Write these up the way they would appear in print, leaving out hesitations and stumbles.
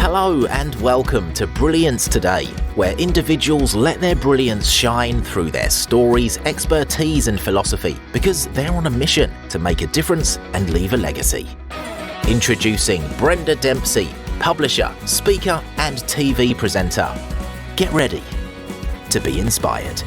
Hello and welcome to Brilliance Today, where individuals let their brilliance shine through their stories, expertise and philosophy, because they're on a mission to make a difference and leave a legacy. Introducing Brenda Dempsey, publisher, speaker and TV presenter. Get ready to be inspired.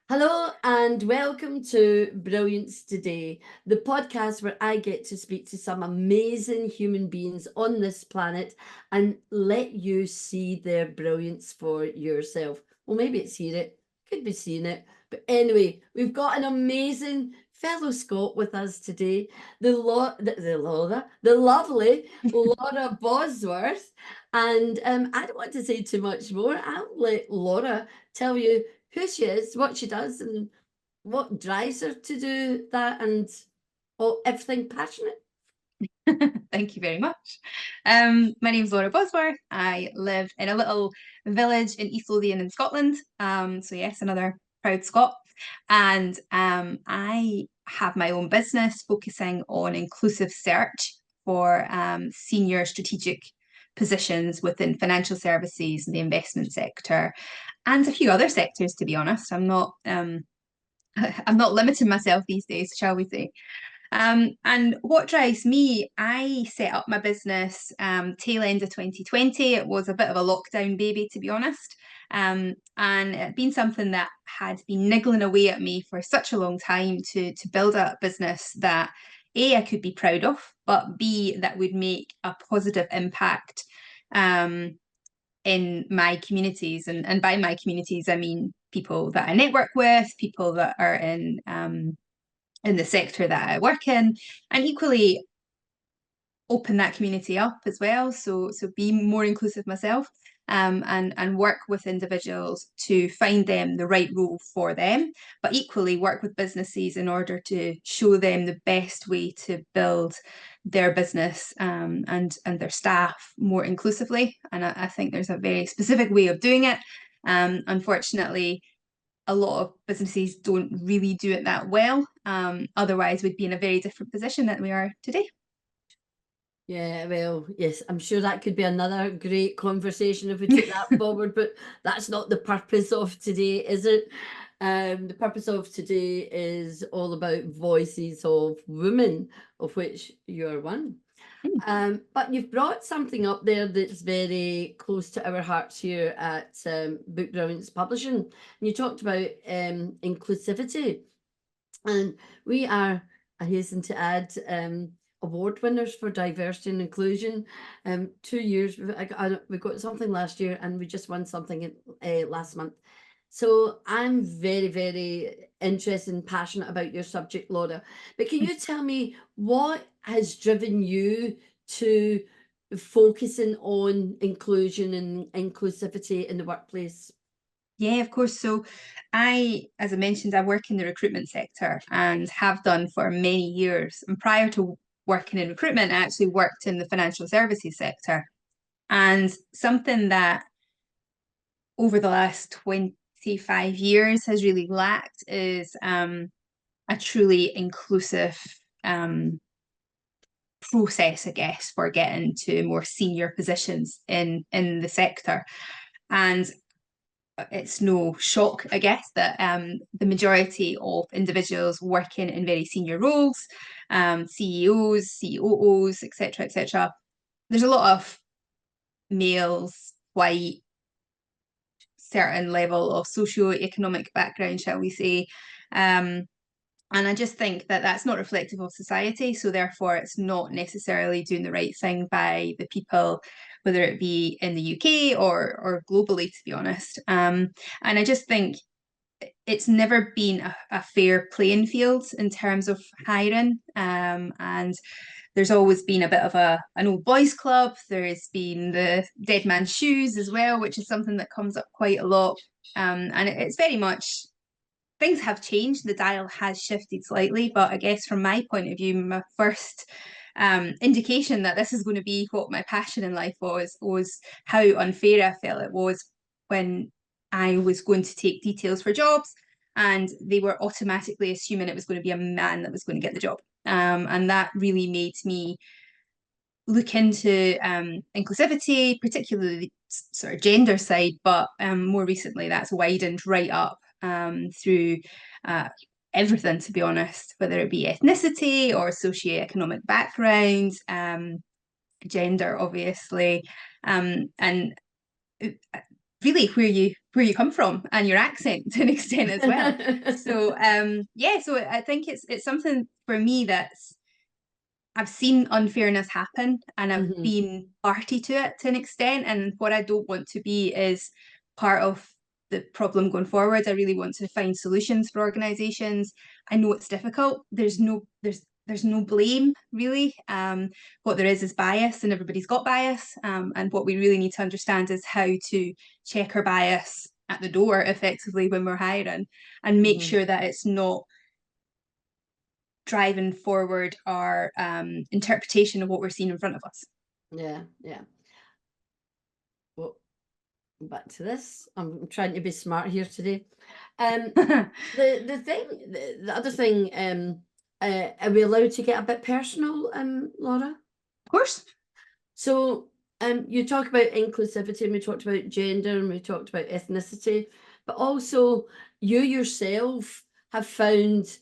Hello and welcome to Brilliance Today, the podcast where I get to speak to some amazing human beings on this planet and let you see their brilliance for yourself. Well, maybe it's hear it, could be seeing it. But anyway, we've got an amazing fellow Scot with us today, the lovely Laura Bossworth. And I don't want to say too much more. I'll let Laura tell you who she is, what she does, and what drives her to do that, and everything passionate. Thank you very much. My name's Laura Bosworth. I live in a little village in East Lothian in Scotland. So yes, another proud Scot. And I have my own business focusing on inclusive search for senior strategic positions within financial services and the investment sector, and a few other sectors, to be honest. I'm not limiting myself these days, shall we say. And what drives me, I set up my business tail end of 2020. It was a bit of a lockdown baby, to be honest. And it'd been something that had been niggling away at me for such a long time to build a business that A, I could be proud of, but B, that would make a positive impact in my communities. And by my communities, I mean people that I network with, people that are in the sector that I work in, and equally open that community up as well. So be more inclusive myself, and work with individuals to find them the right role for them, but equally work with businesses in order to show them the best way to build their business and their staff more inclusively. And I think there's a very specific way of doing it. Unfortunately, a lot of businesses don't really do it that well. Otherwise, we'd be in a very different position than we are today. Yeah, well, yes, I'm sure that could be another great conversation if we took that forward, but that's not the purpose of today, is it? The purpose of today is all about voices of women, of which you're one. But you've brought something up there that's very close to our hearts here at Book Brilliance Publishing. And you talked about inclusivity. And we are, I hasten to add, award winners for diversity and inclusion. 2 years, we got something last year and we just won something last month. So I'm very, very interested and passionate about your subject, Laura. But can you tell me what has driven you to focusing on inclusion and inclusivity in the workplace? Yeah, of course. So as I mentioned, I work in the recruitment sector and have done for many years. And prior to working in recruitment, I actually worked in the financial services sector. And something that over the last 25 years has really lacked is a truly inclusive process, I guess, for getting to more senior positions in the sector. And it's no shock, I guess, that the majority of individuals working in very senior roles, CEOs, COOs, etc., there's a lot of males, white, certain level of socio-economic background, shall we say. And I just think that that's not reflective of society. So therefore, it's not necessarily doing the right thing by the people, whether it be in the UK or globally, to be honest. And I just think it's never been a fair playing field in terms of hiring. And there's always been a bit of an old boys club. There's been the dead man's shoes as well, which is something that comes up quite a lot. And it's very much, things have changed. The dial has shifted slightly, but I guess from my point of view, my first indication that this is going to be what my passion in life was how unfair I felt it was when I was going to take details for jobs and they were automatically assuming it was going to be a man that was going to get the job. And that really made me look into inclusivity, particularly the sort of gender side, but more recently that's widened right up through everything, to be honest, whether it be ethnicity or socioeconomic background, gender, obviously, and really where you come from and your accent to an extent as well. So yeah, so I think it's something for me that's, I've seen unfairness happen and I've been party to it to an extent, and what I don't want to be is part of the problem going forward. I really want to find solutions for organisations. I know it's difficult. There's no blame, really. What there is bias, and everybody's got bias. And what we really need to understand is how to check our bias at the door effectively when we're hiring, and make sure that it's not driving forward our interpretation of what we're seeing in front of us. Yeah. Well, back to this. I'm trying to be smart here today. The other thing, are we allowed to get a bit personal, Laura? Of course. So you talk about inclusivity, and we talked about gender, and we talked about ethnicity, but also you yourself have found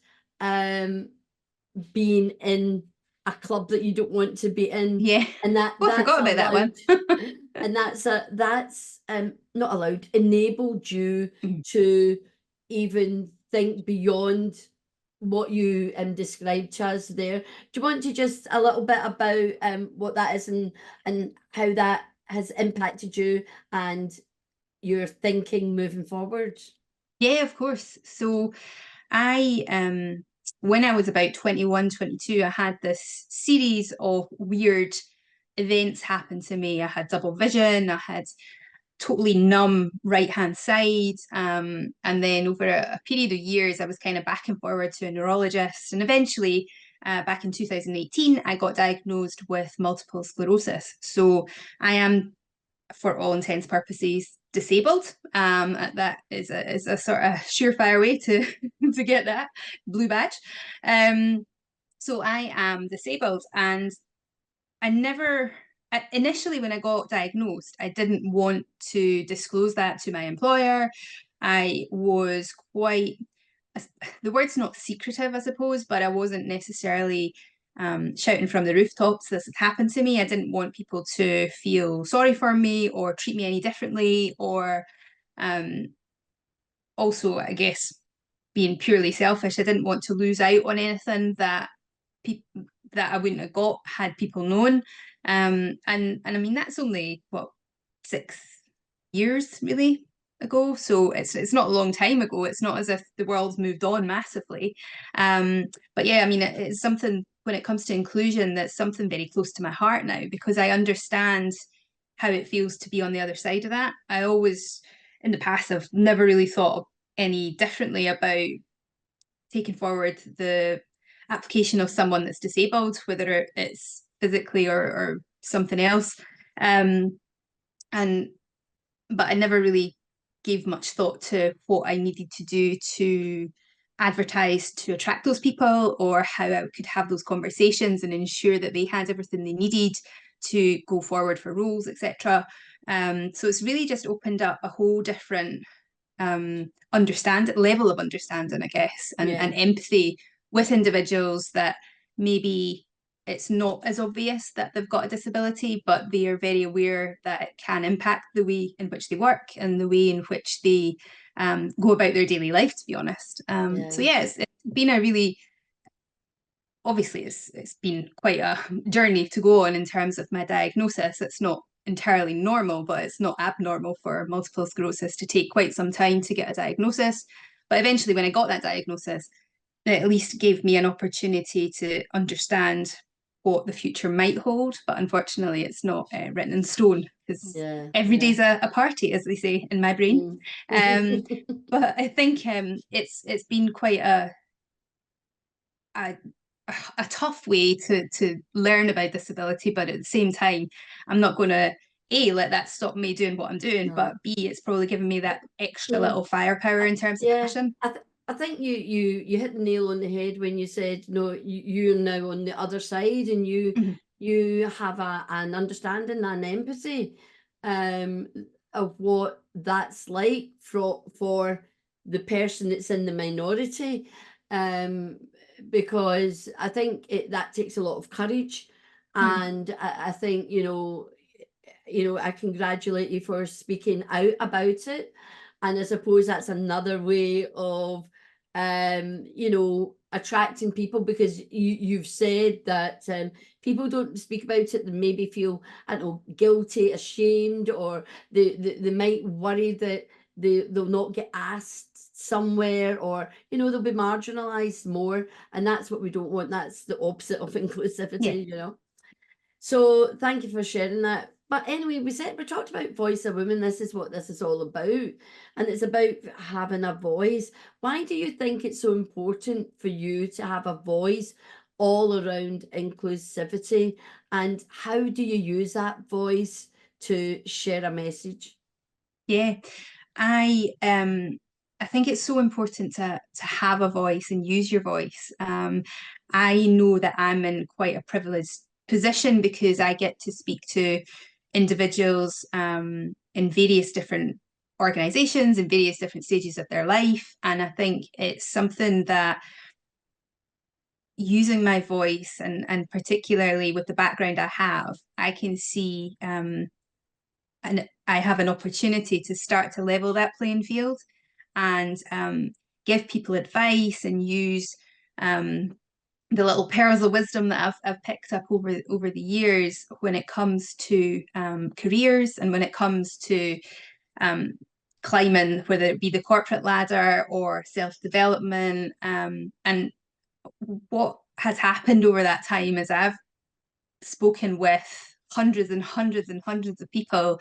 being in a club that you don't want to be in, and I forgot about that one. and that's not allowed, enabled you to even think beyond what you described, Chaz, there. Do you want to just a little bit about what that is and how that has impacted you and your thinking moving forward? Yeah, of course. So I when I was about 21, 22, I had this series of weird events happen to me. I had double vision, I had totally numb right hand side, and then over a period of years I was kind of back and forward to a neurologist, and eventually back in 2018 I got diagnosed with multiple sclerosis. So I am, for all intents purposes, disabled. That is a sort of surefire way to to get that blue badge. So I am disabled, and I never, initially when I got diagnosed, I didn't want to disclose that to my employer. I was quite, the word's not secretive, I suppose, but I wasn't necessarily shouting from the rooftops this had happened to me. I didn't want people to feel sorry for me or treat me any differently, or also, I guess, being purely selfish, I didn't want to lose out on anything that that I wouldn't have got had people known. And I mean, that's only what, 6 years really ago, so it's not a long time ago. It's not as if the world's moved on massively. But yeah, I mean, it's something, when it comes to inclusion, that's something very close to my heart now, because I understand how it feels to be on the other side of that. I always, in the past, I've never really thought any differently about taking forward the application of someone that's disabled, whether it's physically or something else. But I never really gave much thought to what I needed to do to advertise to attract those people, or how I could have those conversations and ensure that they had everything they needed to go forward for roles, etc. So it's really just opened up a whole different level of understanding, I guess, and empathy with individuals that maybe it's not as obvious that they've got a disability, but they are very aware that it can impact the way in which they work and the way in which they go about their daily life, to be honest. So yeah, it's been a really, obviously it's been quite a journey to go on in terms of my diagnosis. It's not entirely normal, but it's not abnormal for multiple sclerosis to take quite some time to get a diagnosis. But eventually, when I got that diagnosis, it at least gave me an opportunity to understand what the future might hold. But unfortunately, it's not written in stone, because every day's a party, as they say in my brain. But I think it's been quite a tough way to learn about disability, but at the same time, I'm not going to let that stop me doing what I'm doing, but B, it's probably given me that extra little firepower in terms of passion. I think you hit the nail on the head when you said, no, you're now on the other side, and you you have an understanding and empathy of what that's like for the person that's in the minority, because I think that takes a lot of courage, and I think I congratulate you for speaking out about it, and I suppose that's another way of attracting people, because you've said that people don't speak about it, they maybe feel, I don't know, guilty, ashamed, or they might worry that they'll not get asked somewhere, or they'll be marginalized more, and that's what we don't want. That's the opposite of inclusivity. So thank you for sharing that. But anyway, we talked about voice of women. This is what this is all about. And it's about having a voice. Why do you think it's so important for you to have a voice all around inclusivity? And how do you use that voice to share a message? Yeah, I think it's so important to have a voice and use your voice. I know that I'm in quite a privileged position because I get to speak to individuals in various different organizations in various different stages of their life, and I think it's something that using my voice and particularly with the background I have, I can see and I have an opportunity to start to level that playing field and give people advice and use the little pearls of wisdom that I've picked up over the years when it comes to careers and when it comes to climbing, whether it be the corporate ladder or self-development. And what has happened over that time is I've spoken with hundreds and hundreds and hundreds of people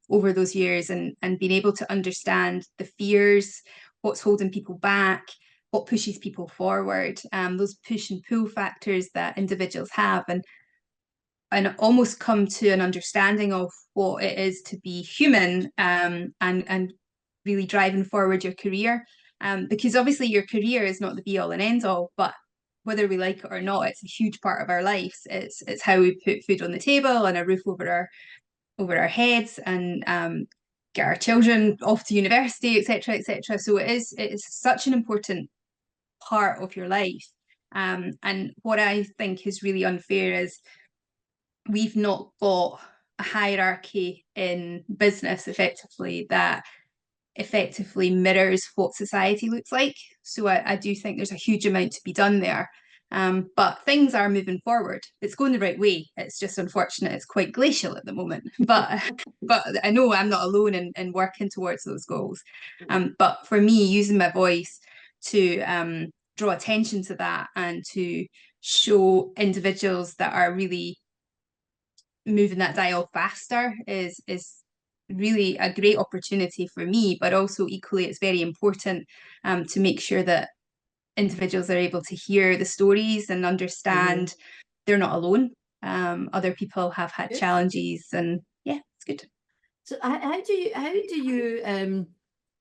over those years and been able to understand the fears, what's holding people back, what pushes people forward, those push and pull factors that individuals have, and almost come to an understanding of what it is to be human, and really driving forward your career. Because obviously your career is not the be all and end all, but whether we like it or not, it's a huge part of our lives. It's how we put food on the table and a roof over our heads, and get our children off to university, etc., etc. So it is such an important part of your life. And what I think is really unfair is we've not got a hierarchy in business effectively that effectively mirrors what society looks like. So I do think there's a huge amount to be done there. But things are moving forward. It's going the right way. It's just unfortunate it's quite glacial at the moment. But I know I'm not alone in working towards those goals. But for me, using my voice to draw attention to that and to show individuals that are really moving that dial faster is really a great opportunity for me, but also equally it's very important to make sure that individuals are able to hear the stories and understand they're not alone. Other people have had challenges, and yeah, it's good. So how do you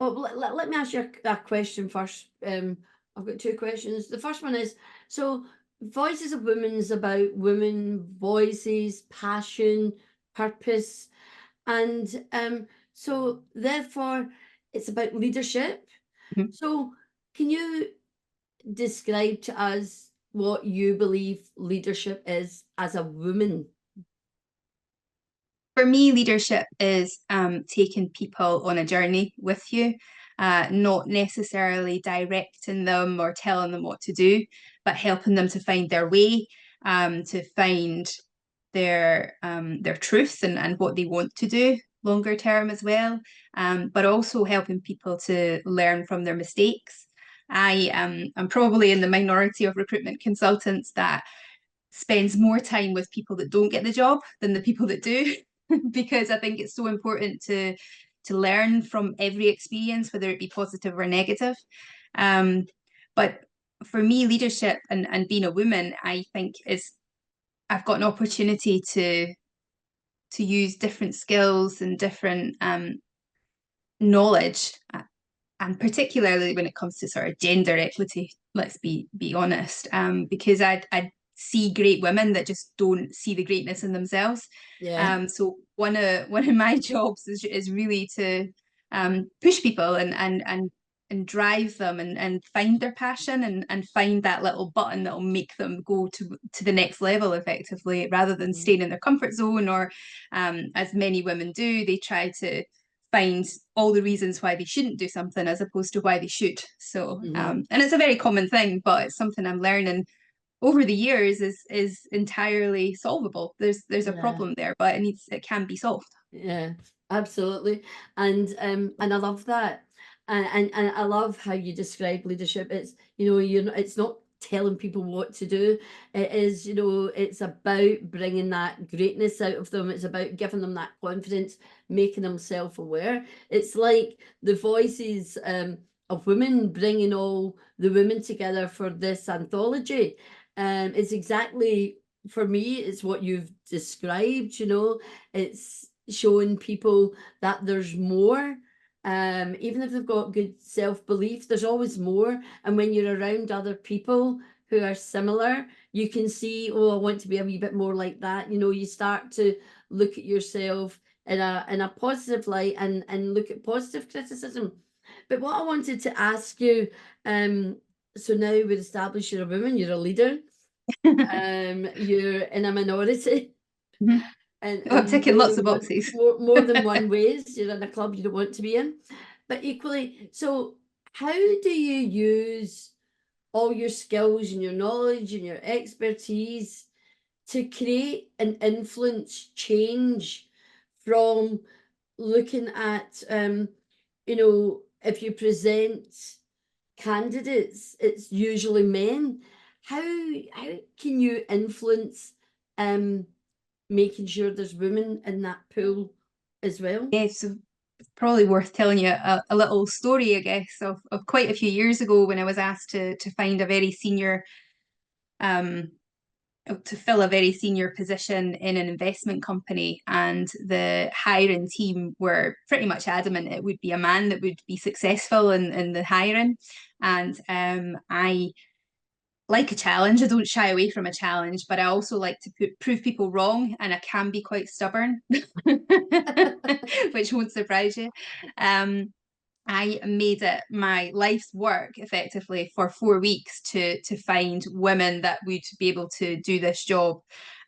well, let me ask you a question first. I've got two questions. The first one is, so Voices of Women is about women voices, passion, purpose, and so therefore it's about leadership. So can you describe to us what you believe leadership is as a woman? For me, leadership is taking people on a journey with you, not necessarily directing them or telling them what to do, but helping them to find their way, to find their truth and what they want to do longer term as well, but also helping people to learn from their mistakes. I'm probably in the minority of recruitment consultants that spends more time with people that don't get the job than the people that do. Because I think it's so important to learn from every experience, whether it be positive or negative. But for me, leadership and being a woman, I think I've got an opportunity to use different skills and different knowledge, and particularly when it comes to sort of gender equity, let's be honest, because I see great women that just don't see the greatness in themselves. Yeah. So one of my jobs is really to push people and drive them and find their passion and find that little button that will make them go to the next level effectively, rather than staying in their comfort zone, or as many women do, they try to find all the reasons why they shouldn't do something as opposed to why they should. So and it's a very common thing, but it's something I'm learning over the years is entirely solvable. There's a problem there, but it can be solved. Yeah, absolutely. And I love that. And I love how you describe leadership. It's, it's not telling people what to do. It is, it's about bringing that greatness out of them. It's about giving them that confidence, making them self-aware. It's like the voices of women, bringing all the women together for this anthology. It's exactly, for me, it's what you've described, it's showing people that there's more. Even if they've got good self-belief, there's always more. And when you're around other people who are similar, you can see, oh, I want to be a wee bit more like that. You start to look at yourself in a positive light and look at positive criticism. But what I wanted to ask you, so now we've established you're a woman, you're a leader, you're in a minority. And I'm ticking lots of boxes. more than one ways. You're in a club you don't want to be in. But equally, so how do you use all your skills and your knowledge and your expertise to create and influence change from looking at, if you present candidates, it's usually men. How can you influence making sure there's women in that pool as well? Yeah, so it's probably worth telling you a little story, I guess, of quite a few years ago when I was asked to find a very senior, to fill a very senior position in an investment company, and the hiring team were pretty much adamant it would be a man that would be successful in the hiring. And I like a challenge. I don't shy away from a challenge, but I also like to prove people wrong, and I can be quite stubborn, which won't surprise you. I made it my life's work effectively for 4 weeks to find women that would be able to do this job.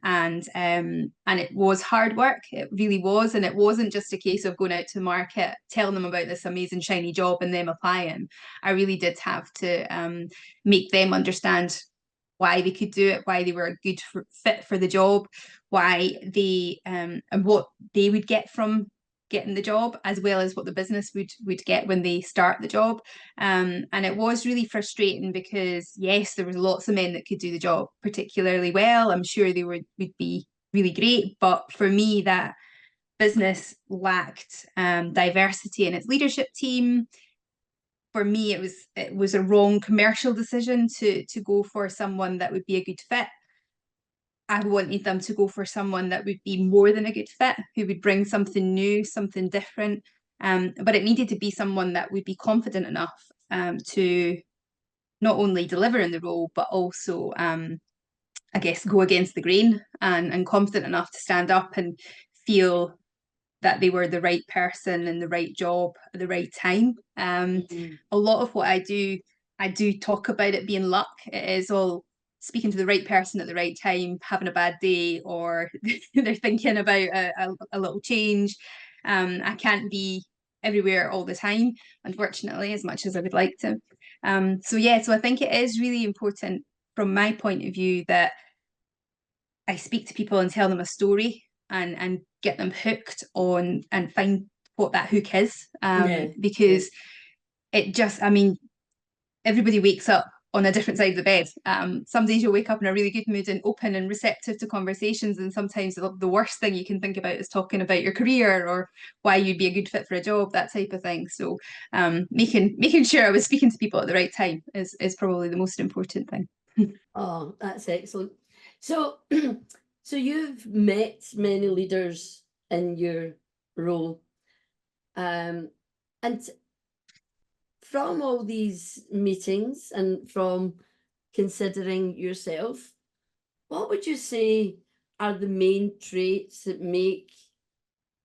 And it was hard work. It really was. And it wasn't just a case of going out to the market, telling them about this amazing shiny job and them applying. I really did have to make them understand why they could do it, why they were a good fit for the job, why they and what they would get from getting the job, as well as what the business would get when they start the job. And it was really frustrating because, yes, there was lots of men that could do the job particularly well. I'm sure they would be really great, but for me, that business lacked diversity in its leadership team. For me, it was a wrong commercial decision to go for someone that would be a good fit. I wanted them to go for someone that would be more than a good fit, who would bring something new, something different. But it needed to be someone that would be confident enough to not only deliver in the role, but also, I guess, go against the grain, and confident enough to stand up and feel that they were the right person in the right job at the right time. A lot of what I do talk about it being luck. It is all speaking to the right person at the right time, having a bad day, or they're thinking about a little change. I can't be everywhere all the time, unfortunately, as much as I would like to. So I think it is really important from my point of view that I speak to people and tell them a story and get them hooked on and find what that hook is. Because it just, everybody wakes up on a different side of the bed. Some days you'll wake up in a really good mood and open and receptive to conversations, and sometimes the worst thing you can think about is talking about your career or why you'd be a good fit for a job, that type of thing. So making sure I was speaking to people at the right time is probably the most important thing. Oh, that's excellent. So so you've met many leaders in your role, and from all these meetings and from considering yourself, What would you say are the main traits that make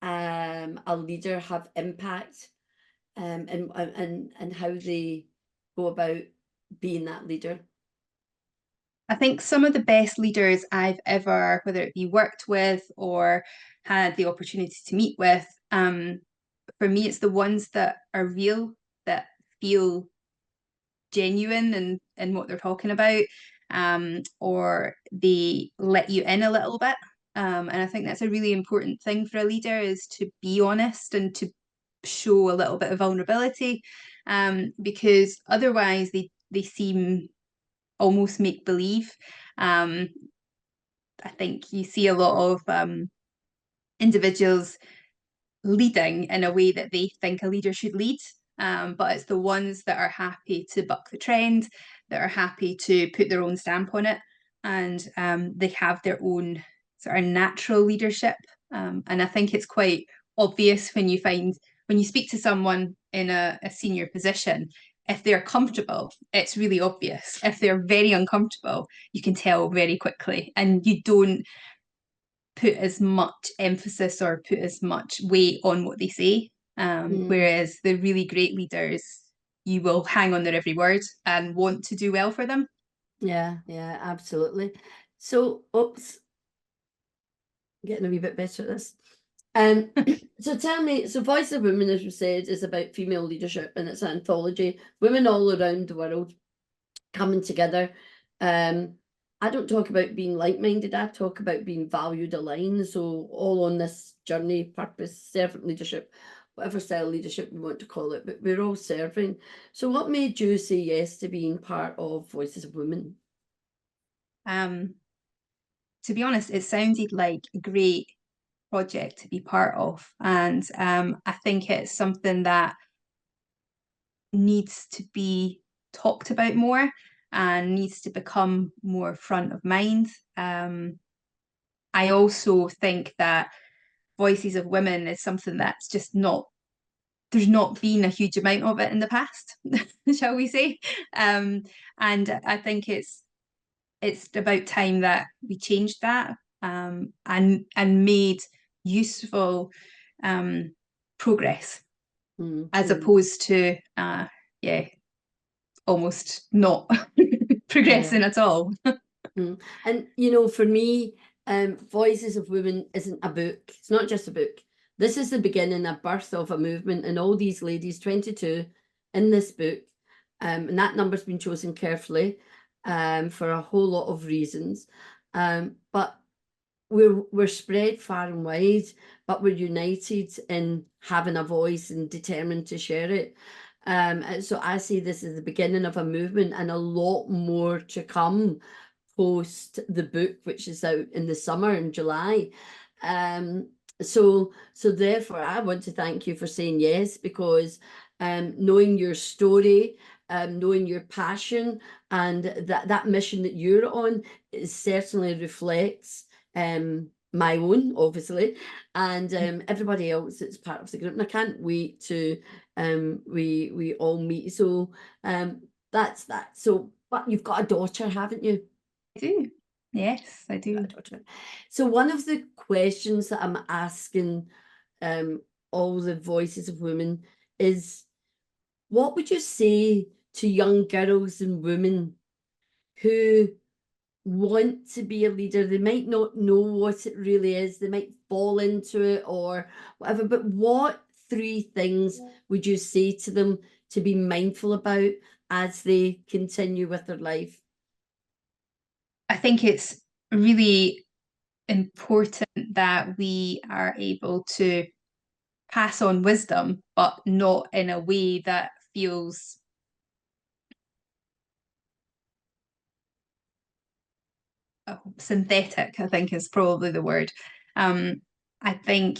a leader have impact, and how they go about being that leader? I think some of the best leaders I've ever, whether it be worked with or had the opportunity to meet with, for me, it's the ones that are real, that feel genuine in what they're talking about, or they let you in a little bit. And I think that's a really important thing for a leader, is to be honest and to show a little bit of vulnerability, because otherwise they seem almost make believe. I think you see a lot of individuals leading in a way that they think a leader should lead. But it's the ones that are happy to buck the trend, that are happy to put their own stamp on it, and they have their own sort of natural leadership. And I think it's quite obvious when you speak to someone in a senior position, if they're comfortable, it's really obvious. If they're very uncomfortable, you can tell very quickly, and you don't put as much emphasis or put as much weight on what they say. Whereas the really great leaders, you will hang on their every word and want to do well for them. Yeah, absolutely. So, oops, getting a wee bit better at this. So tell me, so Voice of Women, as we said, is about female leadership, and it's an anthology, women all around the world coming together. I don't talk about being like-minded, I talk about being valued aligned. So all on this journey, purpose, servant leadership, whatever style of leadership we want to call it, but we're all serving. So what made you say yes to being part of Voices of Women? To be honest, it sounded like a great project to be part of. And I think it's something that needs to be talked about more and needs to become more front of mind. I also think that Voices of Women is something that's just not, there's not been a huge amount of it in the past, shall we say. And I think it's about time that we changed that, and made useful progress, as opposed to almost not progressing at all. And you know, for me, Voices of Women isn't a book. It's not just a book. This is the beginning, a birth of a movement, and all these ladies, 22 in this book, and that number's been chosen carefully for a whole lot of reasons. But we're spread far and wide, but we're united in having a voice and determined to share it. And so I see this as the beginning of a movement, and a lot more to come post the book, which is out in the summer in July. So therefore I want to thank you for saying yes, because knowing your story, knowing your passion, and that mission that you're on, it certainly reflects my own, obviously, and everybody else that's part of the group. And I can't wait to we all meet. So that's that. So, but you've got a daughter, haven't you? I do. Yes, I do. So one of the questions that I'm asking all the Voices of Women is, what would you say to young girls and women who want to be a leader? They might not know what it really is, they might fall into it or whatever, but what 3 things would you say to them to be mindful about as they continue with their life? I think it's really important that we are able to pass on wisdom, but not in a way that feels synthetic, I think is probably the word. I think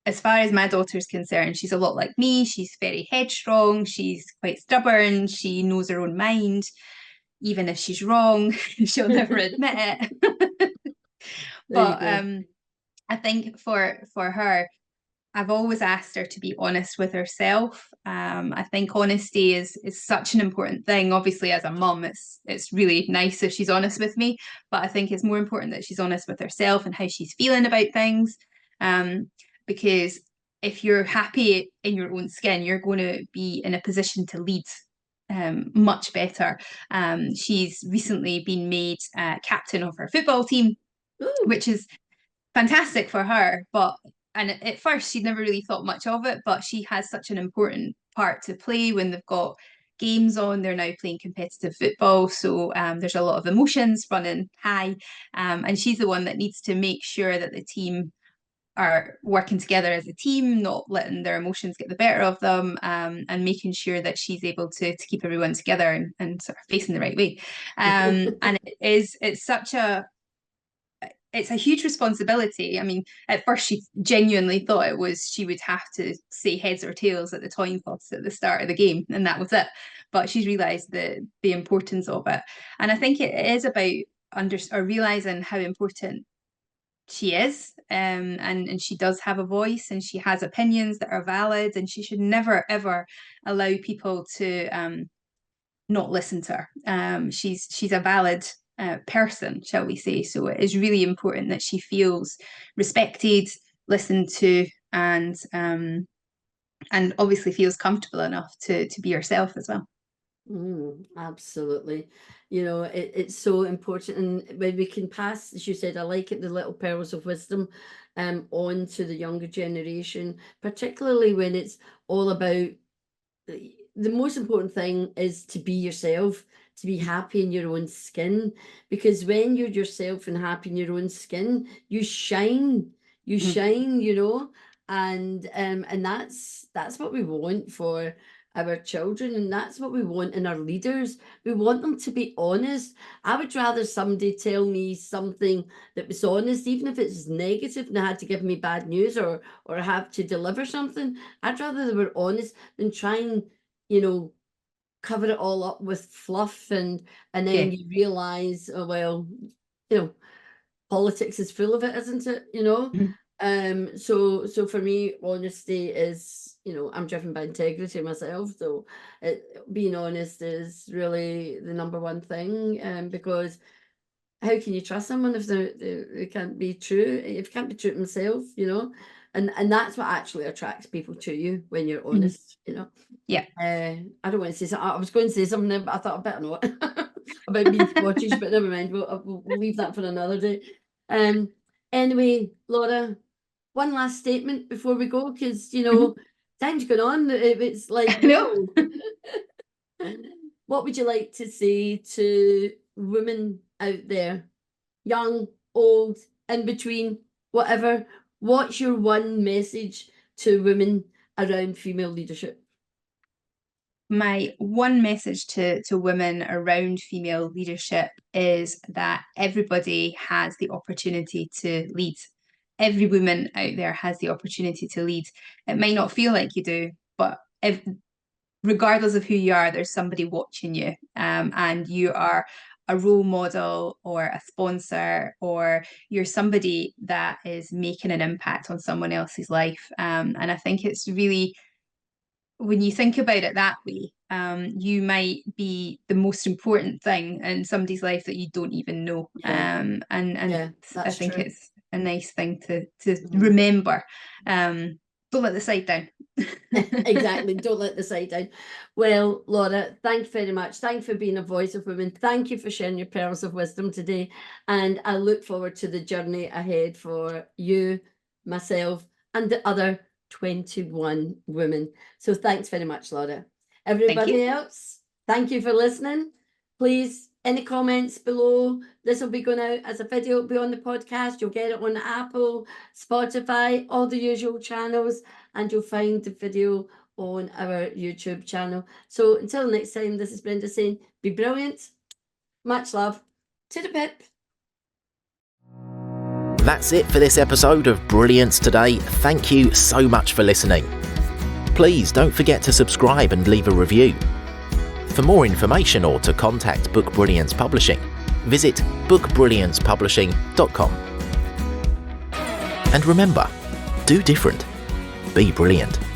as far as my daughter's concerned, she's a lot like me. She's very headstrong. She's quite stubborn. She knows her own mind. Even if she's wrong, she'll never admit it. But I think for her, I've always asked her to be honest with herself. I think honesty is such an important thing. Obviously, as a mum, it's really nice if she's honest with me, but I think it's more important that she's honest with herself and how she's feeling about things. Because if you're happy in your own skin, you're going to be in a position to lead much better. She's recently been made captain of her football team, Ooh. which is fantastic for her. And at first she'd never really thought much of it, but she has such an important part to play when they've got games on. They're now playing competitive football, so there's a lot of emotions running high, and she's the one that needs to make sure that the team are working together as a team, not letting their emotions get the better of them, and making sure that she's able to keep everyone together and sort of facing the right way. And it's a huge responsibility. I mean, at first she genuinely thought she would have to say heads or tails at the coin toss at the start of the game, and that was it. But she's realised the importance of it. And I think it is about realising how important she is, and she does have a voice, and she has opinions that are valid, and she should never, ever allow people to not listen to her. She's a valid person, shall we say. So it is really important that she feels respected, listened to, and obviously feels comfortable enough to be herself as well. Absolutely. You know, it's so important. And when we can pass, as you said, I like it, the little pearls of wisdom on to the younger generation, particularly when it's all about the most important thing is to be yourself, to be happy in your own skin, because when you're yourself and happy in your own skin, you shine, you know, and that's what we want for our children, and that's what we want in our leaders. We want them to be honest. I would rather somebody tell me something that was honest, even if it's negative and I had to give me bad news or have to deliver something. I'd rather they were honest than try and, you know, cover it all up with fluff and then you realize, oh well, you know, politics is full of it, isn't it? You know. So for me, honesty is, you know, I'm driven by integrity myself, so being honest is really the number one thing, because how can you trust someone if they can't be true, if you can't be true to themselves, you know? And that's what actually attracts people to you, when you're honest, you know. I don't want to say something. I was going to say something, but I thought I better not about being Scottish, but never mind, we'll leave that for another day. Anyway, Laura, one last statement before we go, because, you know, time's going on. It's like, no. What would you like to say to women out there, young, old, in between, whatever? What's your one message to women around female leadership? My one message to women around female leadership is that everybody has the opportunity to lead. Every woman out there has the opportunity to lead. It might not feel like you do, but regardless of who you are, there's somebody watching you, and you are a role model or a sponsor, or you're somebody that is making an impact on someone else's life. And I think it's really, when you think about it that way, you might be the most important thing in somebody's life that you don't even know. And I think true. It's a nice thing to remember. Don't let the side down. Exactly, don't let the side down. Well, Laura, thank you very much. Thank you for being a voice of women. Thank you for sharing your pearls of wisdom today. And I look forward to the journey ahead for you, myself, and the other 21 women. So thanks very much, Laura. Everybody else, thank you for listening. Please, any comments below? This will be going out as a video, it'll be on the podcast. You'll get it on Apple, Spotify, all the usual channels, and you'll find the video on our YouTube channel. So until next time, this is Brenda saying, be brilliant. Much love. To the pip. That's it for this episode of Brilliance Today. Thank you so much for listening. Please don't forget to subscribe and leave a review. For more information or to contact Book Brilliance Publishing, visit bookbrilliancepublishing.com. And remember, do different. be brilliant.